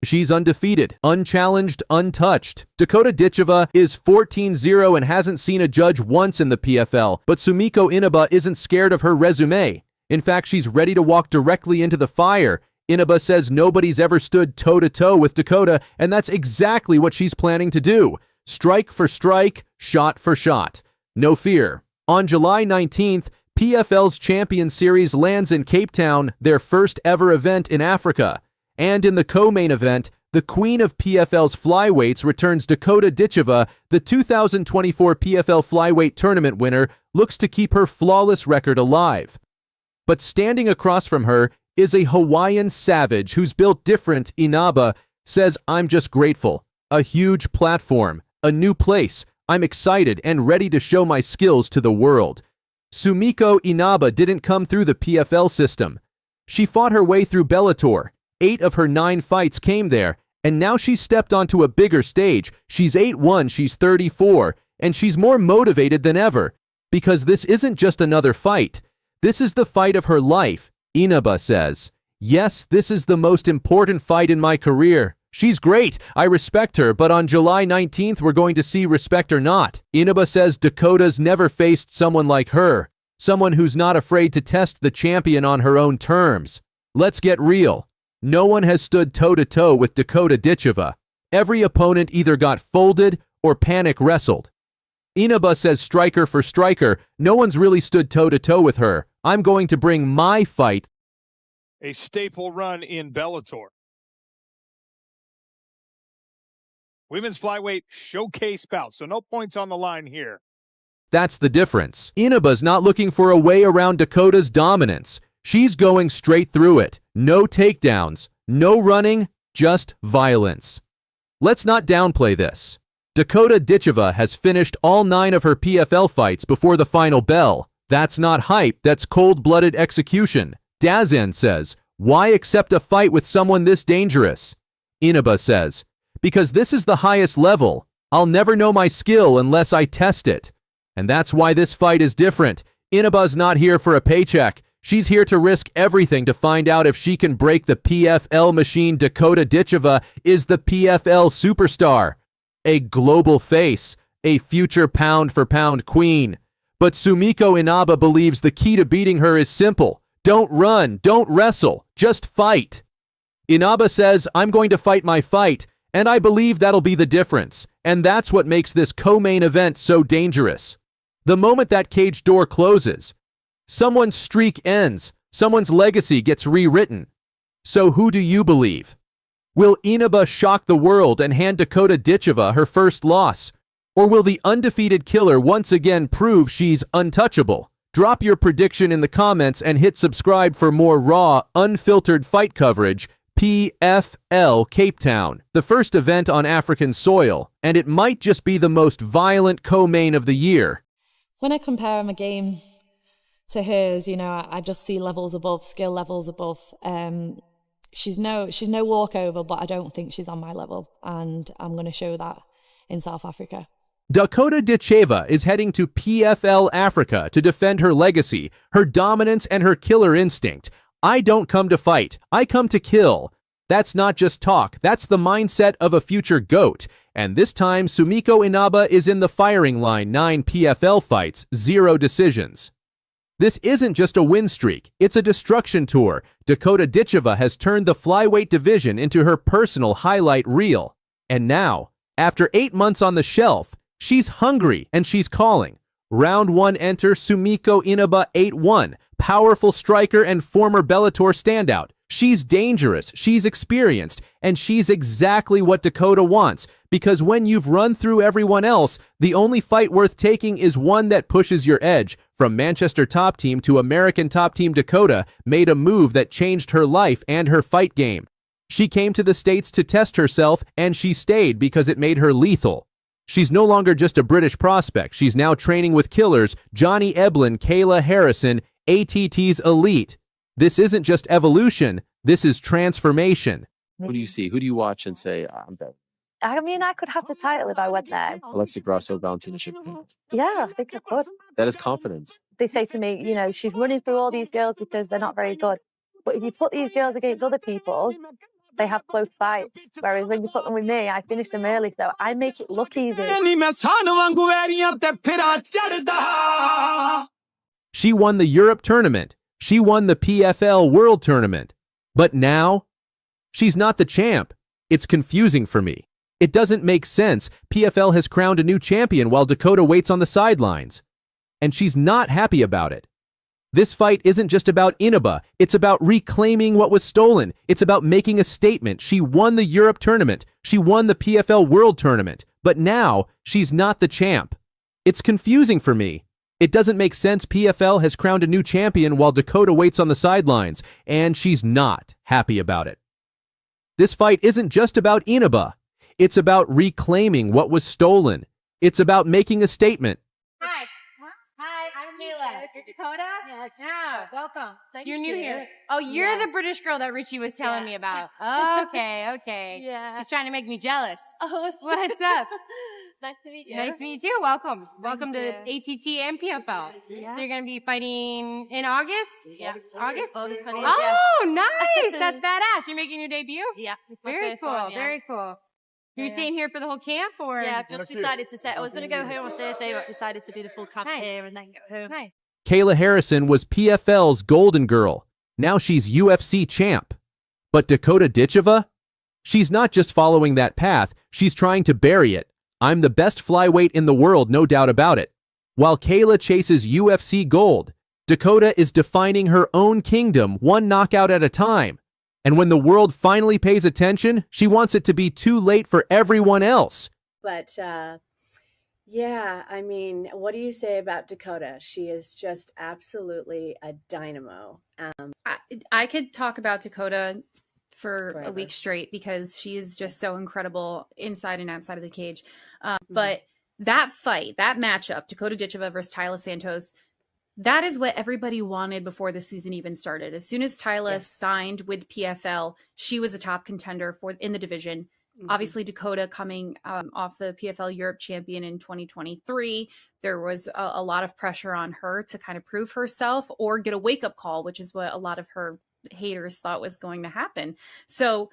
She's undefeated, unchallenged, untouched. Dakota Ditcheva is 14-0 and hasn't seen a judge once in the PFL, but Sumiko Inaba isn't scared of her resume. In fact, she's ready to walk directly into the fire. Inaba says nobody's ever stood toe-to-toe with Dakota, and that's exactly what she's planning to do. Strike for strike, shot for shot. No fear. On July 19th, PFL's Champion Series lands in Cape Town, their first ever event in Africa. And in the co-main event, the queen of PFL's flyweights returns. Dakota Ditcheva, the 2024 PFL flyweight tournament winner, looks to keep her flawless record alive. But standing across from her is a Hawaiian savage who's built different. Inaba says, "I'm just grateful. A huge platform, a new place. I'm excited and ready to show my skills to the world." Sumiko Inaba didn't come through the PFL system. She fought her way through Bellator. 8 of her 9 fights came there, and now she's stepped onto a bigger stage. She's 8-1, she's 34, and she's more motivated than ever, because this isn't just another fight. This is the fight of her life, Inaba says. "Yes, this is the most important fight in my career. She's great, I respect her, but on July 19th we're going to see respect or not." Inaba says Dakota's never faced someone like her, someone who's not afraid to test the champion on her own terms. Let's get real. No one has stood toe-to-toe with Dakota Ditcheva. Every opponent either got folded or panic wrestled. Inaba says striker for striker, no one's really stood toe-to-toe with her. "I'm going to bring my fight." A staple run in Bellator. Women's flyweight showcase bout, so no points on the line here. That's the difference. Inaba's not looking for a way around Dakota's dominance. She's going straight through it. No takedowns, no running, just violence. Let's not downplay this. Dakota Ditcheva has finished all 9 of her PFL fights before the final bell. That's not hype, that's cold-blooded execution. DAZN says, "Why accept a fight with someone this dangerous?" Inaba says, "Because this is the highest level. I'll never know my skill unless I test it. And that's why this fight is different. Inaba's not here for a paycheck. She's here to risk everything to find out if she can break the PFL machine." Dakota Ditcheva is the PFL superstar, a global face, a future pound-for-pound queen. But Sumiko Inaba believes the key to beating her is simple. Don't run, don't wrestle, just fight. Inaba says, "I'm going to fight my fight, and I believe that'll be the difference." And that's what makes this co-main event so dangerous. The moment that cage door closes, someone's streak ends, someone's legacy gets rewritten. So who do you believe? Will Inaba shock the world and hand Dakota Ditcheva her first loss? Or will the undefeated killer once again prove she's untouchable? Drop your prediction in the comments and hit subscribe for more raw, unfiltered fight coverage. PFL Cape Town, the first event on African soil, and it might just be the most violent co-main of the year. When I compare my game to hers, you know, I just see levels above, skill levels above. She's no walkover, but I don't think she's on my level, and I'm going to show that in South Africa. Dakota Ditcheva is heading to PFL Africa to defend her legacy, her dominance, and her killer instinct. "I don't come to fight, I come to kill." That's not just talk, that's the mindset of a future GOAT. And this time, Sumiko Inaba is in the firing line. 9 PFL fights, 0 decisions. This isn't just a win streak, it's a destruction tour. Dakota Ditcheva has turned the flyweight division into her personal highlight reel. And now, after 8 months on the shelf, she's hungry and she's calling. Round 1 enter Sumiko Inaba, 8-1, powerful striker and former Bellator standout. She's dangerous, she's experienced, and she's exactly what Dakota wants, because when you've run through everyone else, the only fight worth taking is one that pushes your edge. From Manchester top team to American top team, Dakota made a move that changed her life and her fight game. She came to the States to test herself, and she stayed because it made her lethal. She's no longer just a British prospect. She's now training with killers, Johnny Eblin, Kayla Harrison, ATT's elite. This isn't just evolution, this is transformation. Who do you see? Who do you watch and say, I'm better? I mean, I could have the title if I went there. Alexa Grasso, Valentina Shevchenko. Yeah, I think I could. That is confidence. They say to me, you know, she's running through all these girls because they're not very good. But if you put these girls against other people, they have close fights. Whereas when you put them with me, I finish them early, so I make it look easy. She won the Europe tournament. She won the PFL World Tournament. But now, she's not the champ. It's confusing for me. It doesn't make sense. PFL has crowned a new champion while Dakota waits on the sidelines. And she's not happy about it. This fight isn't just about Inaba. It's about reclaiming what was stolen. It's about making a statement. She won the Europe tournament. She won the PFL World Tournament. But now, she's not the champ. It's confusing for me. It doesn't make sense. PFL has crowned a new champion while Dakota waits on the sidelines, and she's not happy about it. This fight isn't just about Inaba. It's about reclaiming what was stolen. It's about making a statement. Hi. Hi, I'm Kayla. You're Dakota? Yeah, welcome. You're new here. Oh, you're the British girl that Richie was telling me about. Okay. Yeah. He's trying to make me jealous. Oh, What's up? nice to meet you. Nice to meet you. Welcome. Welcome to ATT and PFL. Yeah. So you're going to be fighting in August? Yeah. August? Oh, Nice. That's badass. You're making your debut? Yeah. Very cool. Very cool. You're staying here for the whole camp, or? Yeah, I've just decided to set. I was going to go home on Thursday, but decided to do the full camp here and then go home. Nice. Kayla Harrison was PFL's Golden Girl. Now she's UFC champ. But Dakota Ditcheva? She's not just following that path, she's trying to bury it. I'm the best flyweight in the world, no doubt about it. While Kayla chases UFC gold, Dakota is defining her own kingdom, one knockout at a time. And when the world finally pays attention, she wants it to be too late for everyone else. But yeah, I mean, what do you say about Dakota? She is just absolutely a dynamo. I could talk about Dakota for Forever. a week straight because she is just so incredible inside and outside of the cage. But that fight, that matchup, Dakota Ditcheva versus Taila Santos, that is what everybody wanted before the season even started. As soon as Taila signed with PFL, she was a top contender in the division. Obviously, Dakota coming off the PFL Europe champion in 2023, there was a lot of pressure on her to kind of prove herself or get a wake-up call, which is what a lot of her haters thought was going to happen. So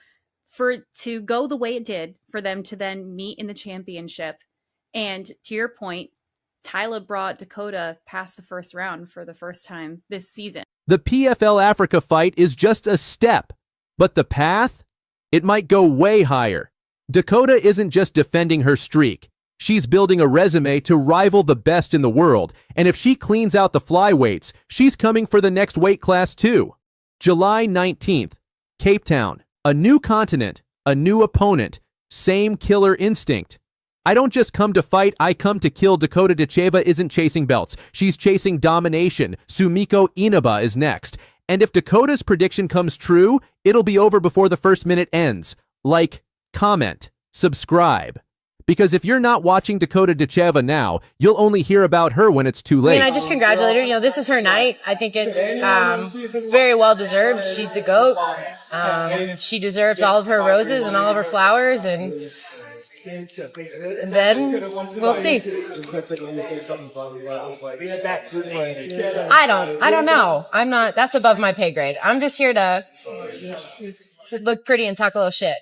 for it to go the way it did, for them to then meet in the championship, and to your point, Taila brought Dakota past the first round for the first time this season. The PFL Africa fight is just a step, but the path? It might go way higher. Dakota isn't just defending her streak. She's building a resume to rival the best in the world, and if she cleans out the flyweights, she's coming for the next weight class too. July 19th, Cape Town. A new continent, a new opponent, same killer instinct. I don't just come to fight, I come to kill. Dakota Ditcheva isn't chasing belts. She's chasing domination. Sumiko Inaba is next. And if Dakota's prediction comes true, it'll be over before the first minute ends. Like, comment, subscribe. Because if you're not watching Dakota Ditcheva now, you'll only hear about her when it's too late. I just congratulate her. You know, this is her night. I think it's very well deserved. She's the GOAT. She deserves all of her roses and all of her flowers, and then we'll see. I don't know. I'm not, that's above my pay grade. I'm just here to look pretty and talk a little shit.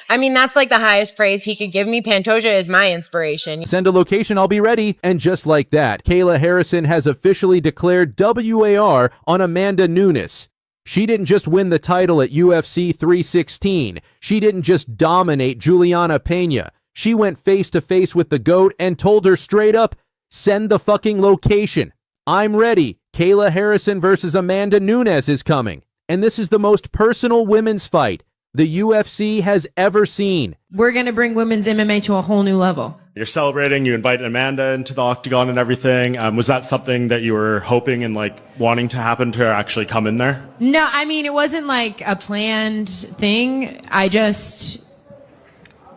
I mean, that's like the highest praise he could give me. Pantoja is my inspiration. Send a location, I'll be ready. And just like that, Kayla Harrison has officially declared WAR on Amanda Nunes. She didn't just win the title at UFC 316. She didn't just dominate Juliana Pena. She went face to face with the GOAT and told her straight up, send the fucking location. I'm ready. Kayla Harrison versus Amanda Nunes is coming. And this is the most personal women's fight the UFC has ever seen. We're going to bring women's MMA to a whole new level. You're celebrating, you invite Amanda into the octagon and everything. Was that something that you were hoping and like wanting to happen to actually come in there? No, I mean, it wasn't like a planned thing.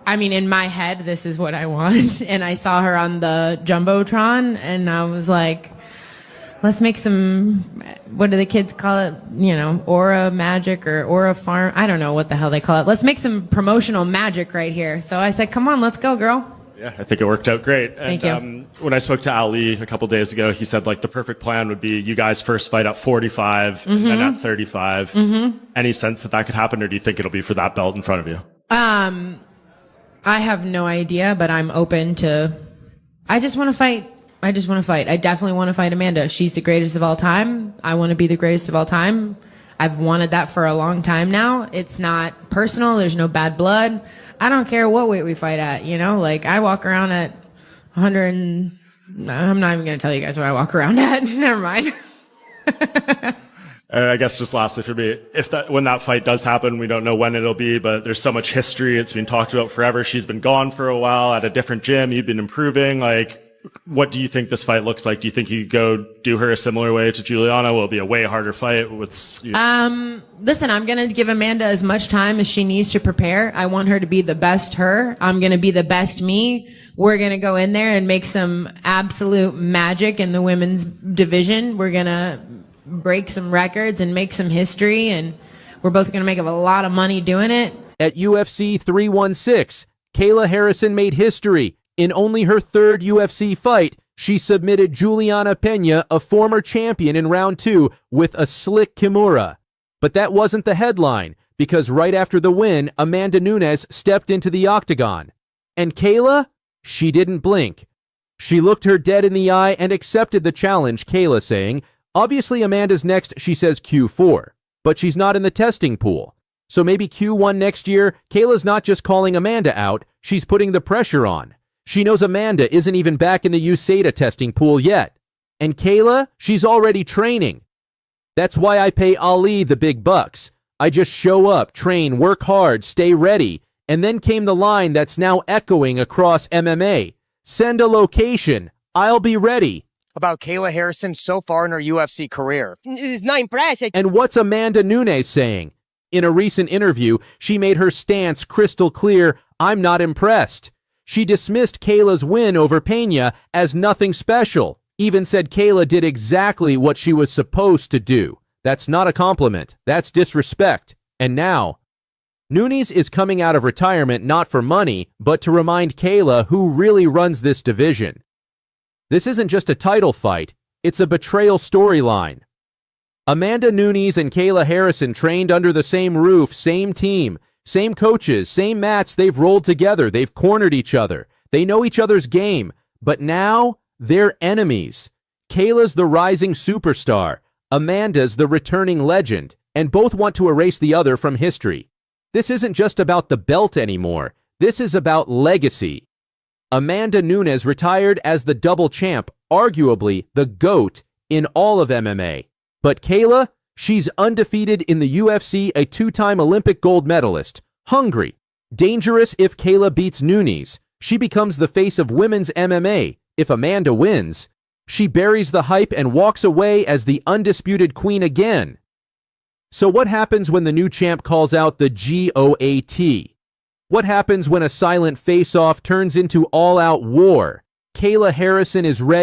In my head, this is what I want. And I saw her on the Jumbotron and I was like, let's make some, what do the kids call it? You know, aura magic or aura farm. I don't know what the hell they call it. Let's make some promotional magic right here. So I said, come on, let's go, girl. Yeah, I think it worked out great. And, Thank you. When I spoke to Ali a couple days ago, he said like the perfect plan would be you guys first fight at 45 and then at 35. Any sense that that could happen, or do you think it'll be for that belt in front of you? I have no idea, but I'm open to. I just want to fight. I definitely want to fight Amanda. She's the greatest of all time. I want to be the greatest of all time. I've wanted that for a long time now. It's not personal. There's no bad blood. I don't care what weight we fight at, you know? Like, I walk around at 100 and... I'm not even going to tell you guys what I walk around at. Never mind. I guess just lastly for me, when that fight does happen, we don't know when it'll be, but there's so much history. It's been talked about forever. She's been gone for a while at a different gym. You've been improving. Like, what do you think this fight looks like? Do you think you could go do her a similar way to Juliana? Will it be a way harder fight? Listen, I'm going to give Amanda as much time as she needs to prepare. I want her to be the best her. I'm going to be the best me. We're going to go in there and make some absolute magic in the women's division. We're going to break some records and make some history, and we're both going to make a lot of money doing it. At UFC 316, Kayla Harrison made history. In only her third UFC fight, she submitted Juliana Pena, a former champion, in round 2 with a slick kimura. But that wasn't the headline, because right after the win, Amanda Nunes stepped into the octagon. And Kayla? She didn't blink. She looked her dead in the eye and accepted the challenge, Kayla saying, obviously Amanda's next, she says Q4, but she's not in the testing pool. So maybe Q1 next year, Kayla's not just calling Amanda out, she's putting the pressure on. She knows Amanda isn't even back in the USADA testing pool yet. And Kayla, she's already training. That's why I pay Ali the big bucks. I just show up, train, work hard, stay ready. And then came the line that's now echoing across MMA. Send a location. I'll be ready. About Kayla Harrison so far in her UFC career. It's not impressive. And what's Amanda Nunes saying? In a recent interview, she made her stance crystal clear. I'm not impressed. She dismissed Kayla's win over Pena as nothing special, even said Kayla did exactly what she was supposed to do. That's not a compliment. That's disrespect. And now, Nunes is coming out of retirement not for money, but to remind Kayla who really runs this division. This isn't just a title fight, it's a betrayal storyline. Amanda Nunes and Kayla Harrison trained under the same roof, same team, same coaches, same mats. They've rolled together, they've cornered each other, they know each other's game, but now they're enemies. Kayla's the rising superstar, Amanda's the returning legend, and both want to erase the other from history. This isn't just about the belt anymore, this is about legacy. Amanda Nunes retired as the double champ, arguably the GOAT in all of MMA. But Kayla, she's undefeated in the UFC, a 2-time Olympic gold medalist, hungry, dangerous. If Kayla beats Nunes, she becomes the face of women's MMA. If Amanda wins, she buries the hype and walks away as the undisputed queen again. So what happens when the new champ calls out the GOAT? What happens when a silent face-off turns into all-out war? Kayla Harrison is ready.